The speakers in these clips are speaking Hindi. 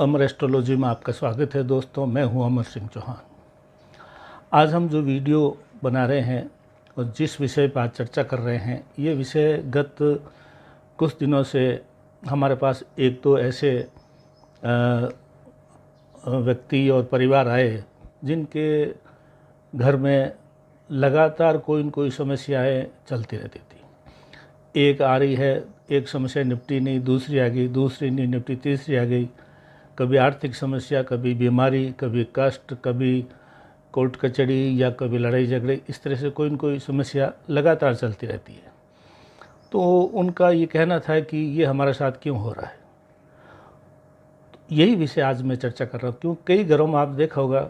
अमर एस्ट्रोलॉजी में आपका स्वागत है दोस्तों। मैं हूं अमर सिंह चौहान। आज हम जो वीडियो बना रहे हैं और जिस विषय पर आज चर्चा कर रहे हैं, ये विषय गत कुछ दिनों से हमारे पास एक तो ऐसे व्यक्ति और परिवार आए जिनके घर में लगातार कोई न कोई समस्याएं चलती रहती थी। एक आ रही है, एक समस्या निपटी नहीं, दूसरी आ गई, दूसरी नहीं निपटी, तीसरी आ गई। कभी आर्थिक समस्या, कभी बीमारी, कभी कष्ट, कभी कोर्ट कचहरी या कभी लड़ाई झगड़े, इस तरह से कोई न कोई समस्या लगातार चलती रहती है। तो उनका ये कहना था कि ये हमारे साथ क्यों हो रहा है। तो यही विषय आज मैं चर्चा कर रहा हूँ। क्यों कई घरों में आप देखा होगा,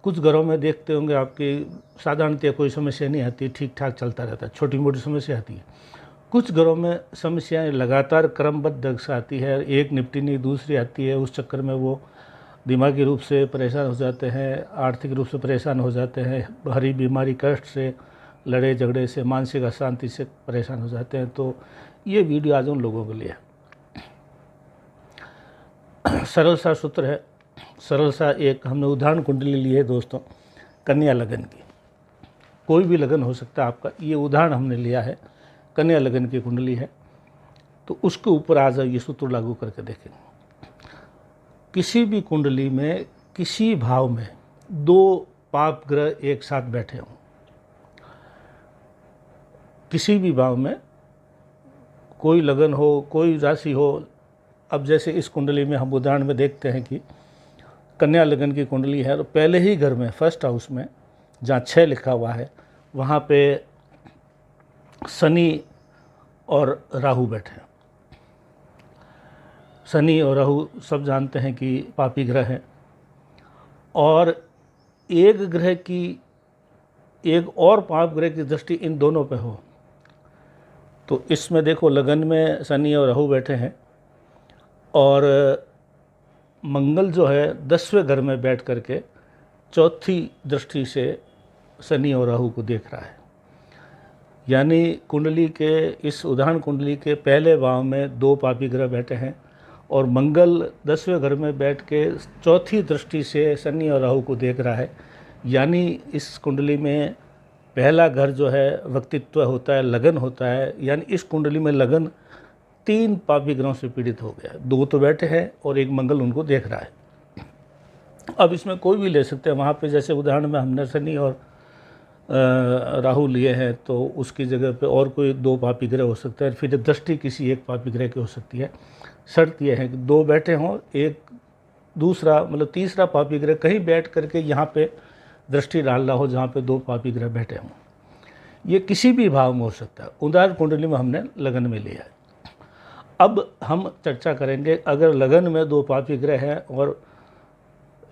कुछ घरों में देखते होंगे आपकी साधारणतः कोई समस्या नहीं आती, ठीक ठाक चलता रहता है, छोटी मोटी समस्या आती है। कुछ घरों में समस्याएं लगातार क्रमबद्ध ढंग से आती है, एक निपटी नहीं दूसरी आती है। उस चक्कर में वो दिमागी रूप से परेशान हो जाते हैं, आर्थिक रूप से परेशान हो जाते हैं, भारी बीमारी, कष्ट से, लड़े झगड़े से, मानसिक अशांति से परेशान हो जाते हैं। तो ये वीडियो आज उन लोगों के लिए है। सरल सा सूत्र है, सरल सा एक हमने उदाहरण कुंडली ली है दोस्तों, कन्या लगन की। कोई भी लगन हो सकता है आपका, ये उदाहरण हमने लिया है, कन्या लगन की कुंडली है। तो उसके ऊपर आज ये सूत्र लागू करके देखेंगे। किसी भी कुंडली में किसी भाव में दो पाप ग्रह एक साथ बैठे हों, किसी भी भाव में कोई लगन हो, कोई राशि हो। अब जैसे इस कुंडली में हम उदाहरण में देखते हैं कि कन्या लगन की कुंडली है, और पहले ही घर में फर्स्ट हाउस में जहाँ 6 लिखा हुआ है वहाँ पे शनि और राहु बैठे हैं। शनि और राहु सब जानते हैं कि पापी ग्रह हैं, और एक ग्रह की, एक और पाप ग्रह की दृष्टि इन दोनों पे हो। तो इसमें देखो, लगन में शनि और राहु बैठे हैं, और मंगल जो है 10वें घर में बैठ करके चौथी दृष्टि से शनि और राहु को देख रहा है। यानी कुंडली के, इस उदाहरण कुंडली के पहले भाव में 2 पापी ग्रह बैठे हैं, और मंगल 10वें घर में बैठ के चौथी दृष्टि से शनि और राहु को देख रहा है। यानी इस कुंडली में पहला घर जो है व्यक्तित्व होता है, लगन होता है। यानी इस कुंडली में लगन 3 पापी ग्रहों से पीड़ित हो गया। 2 तो बैठे हैं और एक मंगल उनको देख रहा है। अब इसमें कोई भी ले सकते हैं। वहाँ पे जैसे उदाहरण में हमने शनि और राहु लिए हैं, तो उसकी जगह पे और कोई 2 पापी ग्रह हो सकता है, फिर दृष्टि किसी एक पापी ग्रह की हो सकती है। शर्त यह है कि 2 बैठे हों, एक दूसरा मतलब तीसरा पापी ग्रह कहीं बैठ करके यहाँ पे दृष्टि डाल रहा हो जहाँ पे 2 पापी ग्रह बैठे हों। ये किसी भी भाव में हो सकता है। उदाहरण कुंडली में हमने लगन में लिया है। अब हम चर्चा करेंगे, अगर लगन में 2 पापी ग्रह हैं और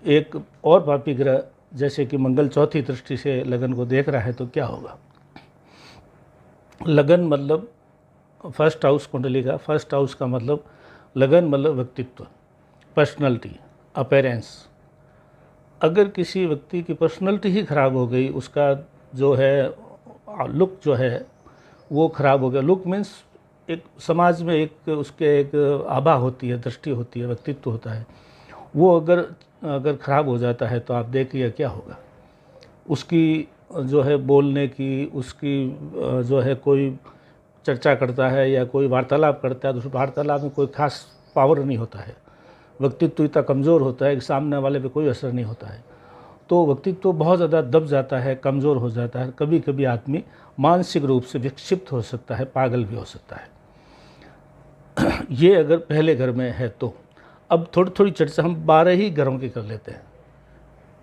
एक और पापी ग्रह जैसे कि मंगल चौथी दृष्टि से लगन को देख रहा है, तो क्या होगा। लगन मतलब फर्स्ट हाउस कुंडली का, फर्स्ट हाउस का मतलब लगन मतलब व्यक्तित्व, पर्सनैलिटी, अपीयरेंस। अगर किसी व्यक्ति की पर्सनैलिटी ही खराब हो गई, उसका जो है लुक जो है वो खराब हो गया। लुक मीन्स एक समाज में एक उसके एक आभा होती है, दृष्टि होती है, व्यक्तित्व होता है। वो अगर ख़राब हो जाता है तो आप देखिए क्या होगा। उसकी जो है बोलने की, उसकी जो है कोई चर्चा करता है या कोई वार्तालाप करता है, तो उस वार्तालाप में कोई खास पावर नहीं होता है। व्यक्तित्व इतना कमज़ोर होता है कि सामने वाले पे कोई असर नहीं होता है। तो व्यक्तित्व बहुत ज़्यादा दब जाता है, कमज़ोर हो जाता है। कभी कभी आदमी मानसिक रूप से विक्षिप्त हो सकता है, पागल भी हो सकता है। ये अगर पहले घर में है तो। अब थोड़ी थोड़ी चर्चा हम 12 ही घरों की कर लेते हैं।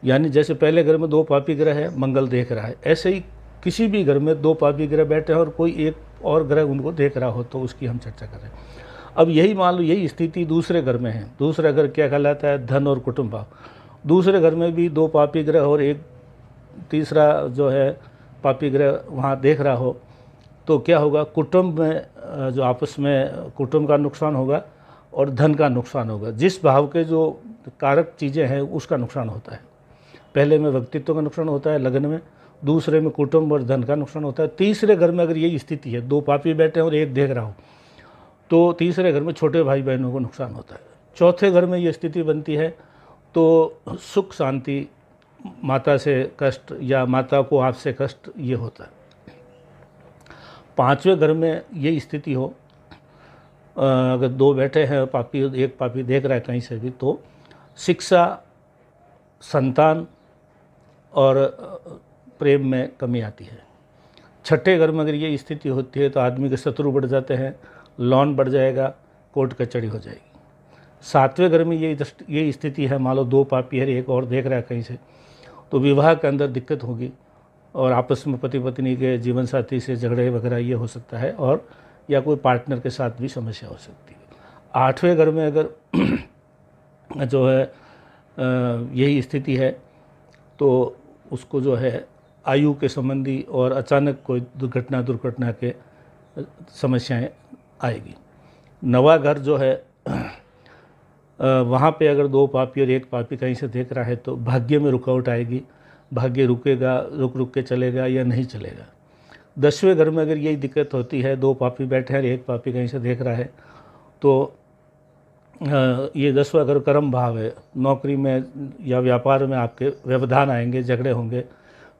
यानी जैसे पहले घर में 2 पापी ग्रह है, मंगल देख रहा है, ऐसे ही किसी भी घर में 2 पापी ग्रह बैठे हैं और कोई एक और ग्रह उनको देख रहा हो, तो उसकी हम चर्चा करें। अब यही मान लो, यही स्थिति दूसरे घर में है। दूसरा घर क्या कहलाता है, धन और कुटुंब भाव। दूसरे घर में भी 2 पापी ग्रह और एक तीसरा जो है पापी ग्रह वहाँ देख रहा हो, तो क्या होगा, कुटुंब में जो आपस में कुटुंब का नुकसान होगा और धन का नुकसान होगा। जिस भाव के जो कारक चीज़ें हैं उसका नुकसान होता है। पहले में व्यक्तित्व का नुकसान होता है लगन में, दूसरे में कुटुंब और धन का नुकसान होता है। तीसरे घर में अगर यही स्थिति है, 2 पापी बैठे हैं और एक देख रहा हो, तो तीसरे घर में छोटे भाई बहनों को नुकसान होता है। चौथे घर में ये स्थिति बनती है तो सुख शांति, माता से कष्ट या माता को आपसे कष्ट, ये होता है। पांचवें घर में ये स्थिति हो, अगर दो बैठे हैं पापी, एक पापी देख रहा है कहीं से भी, तो शिक्षा, संतान और प्रेम में कमी आती है। छठे घर में अगर ये स्थिति होती है तो आदमी के शत्रु बढ़ जाते हैं, लोन बढ़ जाएगा, कोर्ट कचहरी हो जाएगी। सातवें घर में ये स्थिति है, मान लो दो पापी है, एक और देख रहा है कहीं से, तो विवाह के अंदर दिक्कत होगी और आपस में पति पत्नी के जीवन साथी से झगड़े वगैरह ये हो सकता है, और या कोई पार्टनर के साथ भी समस्या हो सकती है। आठवें घर में अगर जो है यही स्थिति है तो उसको जो है आयु के संबंधी और अचानक कोई दुर्घटना के समस्याएं आएगी। नवा घर जो है वहाँ पे अगर दो पापी और एक पापी कहीं से देख रहा है तो भाग्य में रुकावट आएगी, भाग्य रुकेगा, रुक के चलेगा या नहीं चलेगा। 10वें घर में अगर यही दिक्कत होती है, दो पापी बैठे हैं और एक पापी कहीं से देख रहा है, तो ये 10वां घर कर्म भाव है। नौकरी में या व्यापार में आपके व्यवधान आएंगे, झगड़े होंगे,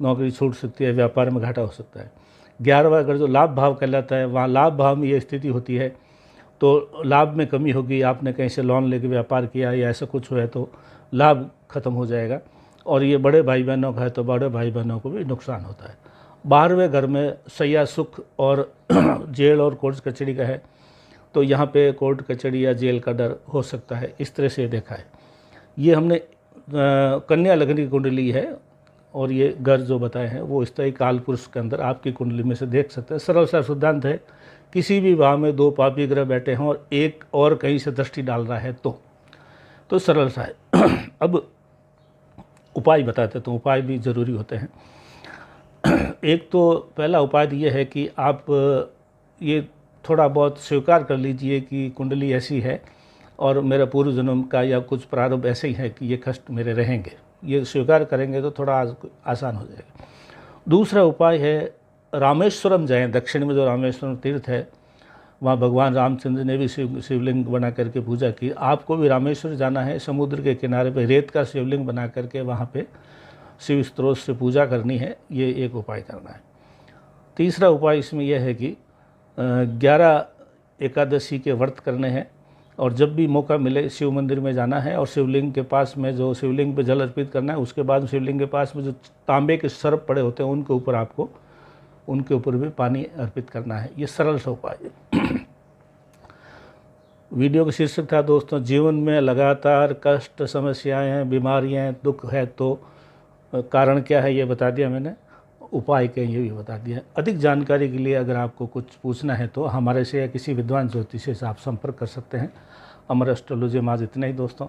नौकरी छूट सकती है, व्यापार में घाटा हो सकता है। 11वां घर जो लाभ भाव कहलाता है, वहाँ लाभ भाव में ये स्थिति होती है तो लाभ में कमी होगी। आपने कहीं से लोन लेके व्यापार किया या ऐसा कुछ हुआ है तो लाभ खत्म हो जाएगा, और ये बड़े भाई बहनों का है तो बड़े भाई बहनों को भी नुकसान होता है। 12वें घर में सैया सुख और जेल और कोर्ट कचहरी का है, तो यहाँ पे कोर्ट कचहरी या जेल का डर हो सकता है। इस तरह से देखा है। ये हमने कन्या लग्न की कुंडली है, और ये घर जो बताए हैं वो इस तरह काल पुरुष के अंदर आपकी कुंडली में से देख सकते हैं। सरल सा सिद्धांत है, किसी भी भाव में दो पापी ग्रह बैठे हों और एक और कहीं से दृष्टि डाल रहा है तो सरल सा है। अब उपाय बताते तो उपाय भी ज़रूरी होते हैं। एक तो पहला उपाय ये है कि आप ये थोड़ा बहुत स्वीकार कर लीजिए कि कुंडली ऐसी है और मेरा पूर्व जन्म का या कुछ प्रारंभ ऐसे ही है कि ये कष्ट मेरे रहेंगे। ये स्वीकार करेंगे तो थोड़ा आसान हो जाएगा। दूसरा उपाय है रामेश्वरम जाएं। दक्षिण में जो रामेश्वरम तीर्थ है वहाँ भगवान रामचंद्र ने भी शिवलिंग बना करके पूजा की। आपको भी रामेश्वर जाना है, समुद्र के किनारे पे रेत का शिवलिंग बना करके वहाँ पे शिव स्त्रोत से पूजा करनी है। ये एक उपाय करना है। तीसरा उपाय इसमें यह है कि 11 एकादशी के व्रत करने हैं, और जब भी मौका मिले शिव मंदिर में जाना है और शिवलिंग के पास में जो शिवलिंग पे जल अर्पित करना है, उसके बाद शिवलिंग के पास में जो तांबे के सर्प पड़े होते हैं उनके ऊपर आपको उनके ऊपर भी पानी अर्पित करना है। ये सरल सा उपाय है। वीडियो का शीर्षक था दोस्तों, जीवन में लगातार कष्ट, समस्याएं, बीमारियां, दुख है तो कारण क्या है ये बता दिया मैंने, उपाय क्या ये भी बता दिया। अधिक जानकारी के लिए अगर आपको कुछ पूछना है तो हमारे से या किसी विद्वान ज्योतिषी से आप संपर्क कर सकते हैं। अमर एस्ट्रोलॉजी में आज इतना ही दोस्तों।